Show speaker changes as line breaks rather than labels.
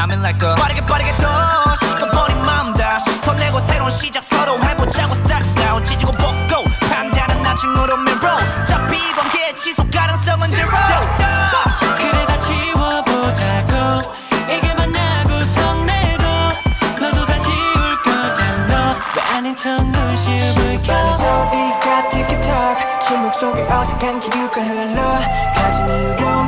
I mean like a 빠르게 더 식어버린 마음 다시 손내고 새로운 시작 서로 해보자고 start down 지지고 볶고 판단은 나중으로 mirror 어차피 관계의 지속 가능성은 zero
그래 다 지워보자고 이게 만나고 성내고 너도 다 지울 거잖아 왜 아닌 척 눈시울
시간의 소리가 틱틱탁 침묵 속에 어색한 기류가 흘러 가진 이유로